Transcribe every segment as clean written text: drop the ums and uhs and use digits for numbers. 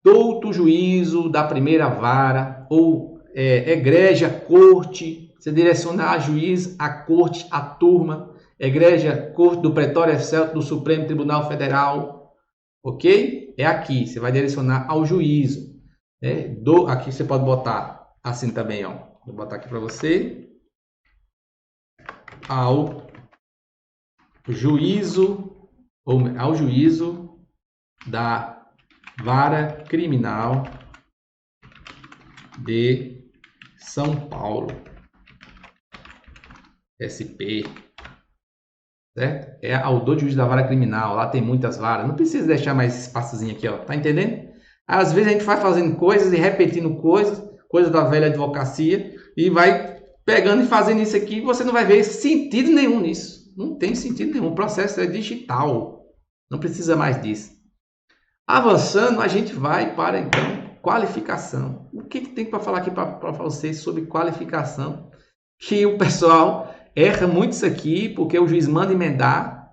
douto juízo da primeira vara, ou egrégia corte, você direciona a juiz, a corte, a turma, egrégia corte do Pretório Excelso do Supremo Tribunal Federal, ok? É aqui, você vai direcionar ao juízo. Aqui você pode botar assim também, ó. Vou botar aqui para você. Ao juízo da Vara Criminal de São Paulo, SP, certo? É ao do juiz da Vara Criminal, lá tem muitas varas, não precisa deixar mais esse espaçozinho aqui, ó, tá entendendo? Às vezes a gente vai fazendo coisas e repetindo coisas da velha advocacia, e vai pegando e fazendo isso aqui, e você não vai ver sentido nenhum nisso. Não tem sentido nenhum. O processo é digital. Não precisa mais disso. Avançando, a gente vai para, então, qualificação. O que tem para falar aqui para vocês sobre qualificação? Que o pessoal erra muito isso aqui, porque o juiz manda emendar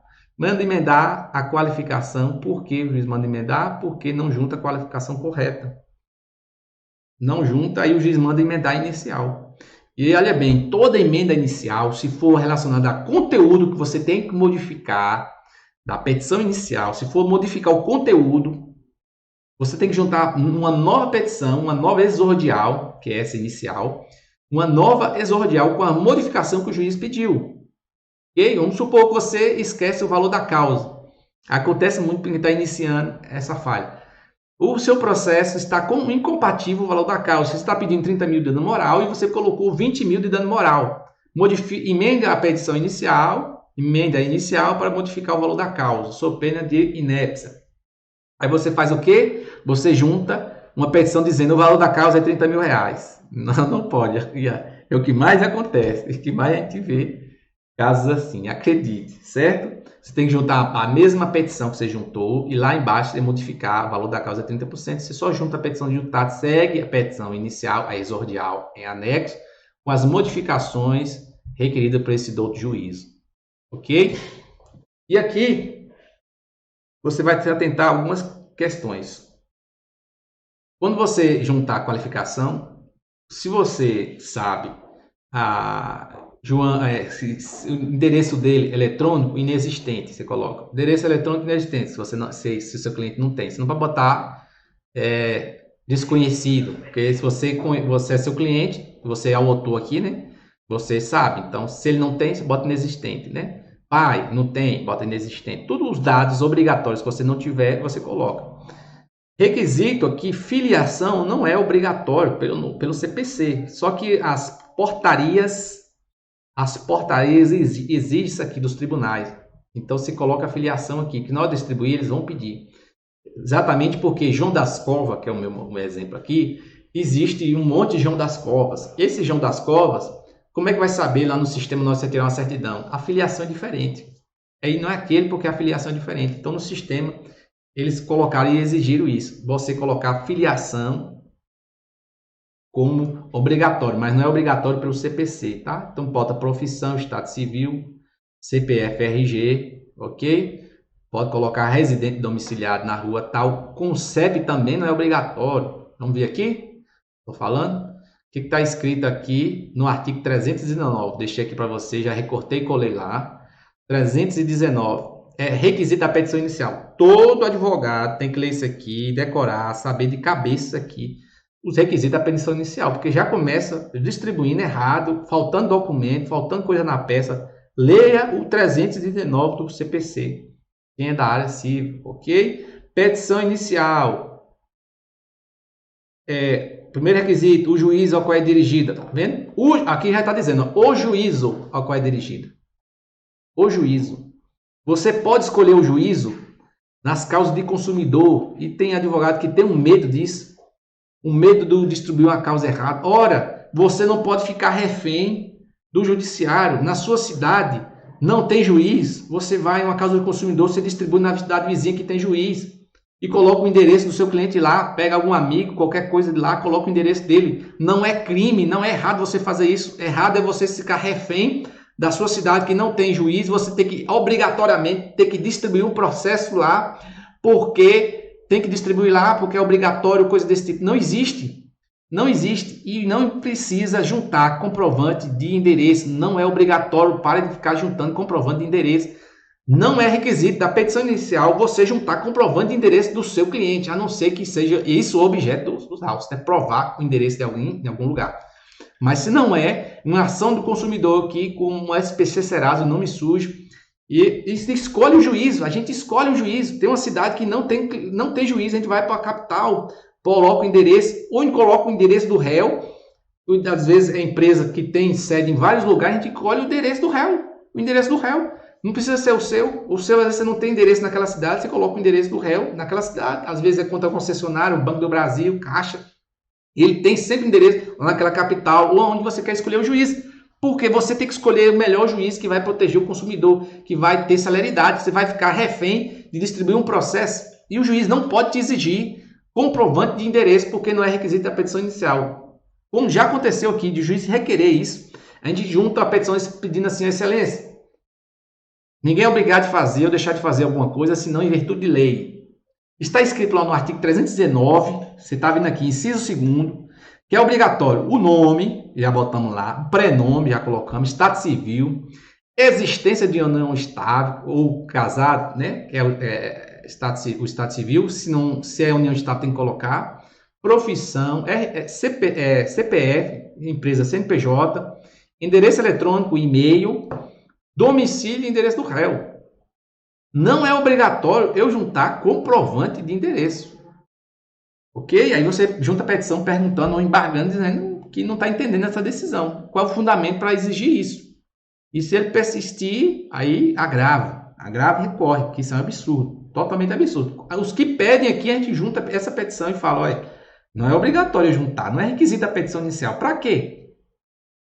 a qualificação. Por que o juiz manda emendar? Porque não junta a qualificação correta. Não junta, aí o juiz manda emendar a inicial. E olha bem, toda emenda inicial, se for relacionada a conteúdo que você tem que modificar da petição inicial, se for modificar o conteúdo, você tem que juntar uma nova petição, uma nova exordial, que é essa inicial, uma nova exordial com a modificação que o juiz pediu. Ok? Vamos supor que você esquece o valor da causa. Acontece muito porque está iniciando essa falha. O seu processo está incompatível o valor da causa. Você está pedindo 30 mil de dano moral e você colocou 20 mil de dano moral. Emenda a petição inicial, emenda inicial para modificar o valor da causa, sob pena de inépcia. Aí você faz o quê? Você junta uma petição dizendo o valor da causa é 30 mil reais. Não pode. É o que mais acontece, é o que mais a gente vê casos assim, acredite, certo? Você tem que juntar a mesma petição que você juntou e lá embaixo você modificar o valor da causa 30%. Você só junta a petição de juntado, segue a petição inicial, a exordial em anexo, com as modificações requeridas por esse douto juízo. Ok? E aqui você vai se atentar a algumas questões. Quando você juntar a qualificação, se você sabe o endereço dele eletrônico inexistente, você coloca endereço eletrônico inexistente, se o seu cliente não tem, você não vai botar desconhecido, porque se você é seu cliente, você é o autor aqui, né? Você sabe, então se ele não tem, você bota inexistente, né? Pai, não tem, bota inexistente. Todos os dados obrigatórios que você não tiver, você coloca. Requisito aqui, filiação não é obrigatório pelo CPC, só que as portarias exigem isso aqui dos tribunais. Então, se coloca a filiação aqui, que na hora de distribuir, eles vão pedir. Exatamente porque João das Covas, que é o meu exemplo aqui, existe um monte de João das Covas. Esse João das Covas, como é que vai saber lá no sistema nós tirar uma certidão? A filiação é diferente. Aí não é aquele porque a filiação é diferente. Então, no sistema, eles colocaram e exigiram isso. Você colocar filiação como obrigatório, mas não é obrigatório pelo CPC, tá? Então bota profissão, estado civil, CPF, RG, ok? Pode colocar residente domiciliado na rua tal. CONCEP também não é obrigatório. Vamos ver aqui? Estou falando. O que está escrito aqui no artigo 319? Deixei aqui para você, já recortei e colei lá. 319. É requisito da petição inicial. Todo advogado tem que ler isso aqui, decorar, saber de cabeça isso aqui. Os requisitos da petição inicial, porque já começa distribuindo errado, faltando documento, faltando coisa na peça. Leia o 319 do CPC. Quem é da área civil, ok? Petição inicial. Primeiro requisito, o juízo ao qual é dirigida. Tá vendo? Aqui já está dizendo, o juízo ao qual é dirigida. O juízo. Você pode escolher o juízo nas causas de consumidor. E tem advogado que tem um medo disso. Um medo de distribuir uma causa errada. Ora, você não pode ficar refém do judiciário. Na sua cidade não tem juiz. Você vai em uma causa de consumidor, você distribui na cidade vizinha que tem juiz. E coloca o endereço do seu cliente lá. Pega algum amigo, qualquer coisa de lá, coloca o endereço dele. Não é crime, não é errado você fazer isso. Errado é você ficar refém da sua cidade que não tem juiz. Você tem que, obrigatoriamente, ter que distribuir um processo lá, porque tem que distribuir lá porque é obrigatório, coisa desse tipo. Não existe. Não existe e não precisa juntar comprovante de endereço. Não é obrigatório. Pare de ficar juntando comprovante de endereço. Não é requisito da petição inicial você juntar comprovante de endereço do seu cliente, a não ser que seja isso o objeto dos autos, né? Provar o endereço de alguém em algum lugar. Mas se não é, uma ação do consumidor aqui com um SPC Serasa, o nome sujo, e escolhe o juízo, a gente escolhe o juízo. Tem uma cidade que não tem juízo, a gente vai para a capital, coloca o endereço, ou coloca o endereço do réu, às vezes é empresa que tem sede em vários lugares, a gente escolhe o endereço do réu, o endereço do réu. Não precisa ser o seu, às vezes você não tem endereço naquela cidade, você coloca o endereço do réu naquela cidade, às vezes é conta concessionário, Banco do Brasil, Caixa, ele tem sempre endereço naquela capital, ou onde você quer escolher o juiz, porque você tem que escolher o melhor juiz que vai proteger o consumidor, que vai ter celeridade, você vai ficar refém de distribuir um processo, e o juiz não pode te exigir comprovante de endereço, porque não é requisito da petição inicial. Como já aconteceu aqui, de juiz requerer isso, a gente junta a petição pedindo assim, excelência, ninguém é obrigado a fazer ou deixar de fazer alguma coisa, senão em virtude de lei. Está escrito lá no artigo 319, você está vendo aqui, inciso 2º, que é obrigatório o nome, já botamos lá, o prenome, já colocamos, estado civil, existência de união estável ou casado, né? Que é o estado civil, se é união estável tem que colocar, profissão, CPF, empresa CNPJ, endereço eletrônico, e-mail, domicílio e endereço do réu. Não é obrigatório eu juntar comprovante de endereço. Ok? Aí você junta a petição perguntando ou embargando, dizendo que não está entendendo essa decisão. Qual é o fundamento para exigir isso? E se ele persistir, aí agrava. Agrava e recorre, que isso é um absurdo. Totalmente absurdo. Os que pedem aqui, a gente junta essa petição e fala, olha, não é obrigatório juntar, não é requisito da petição inicial. Para quê?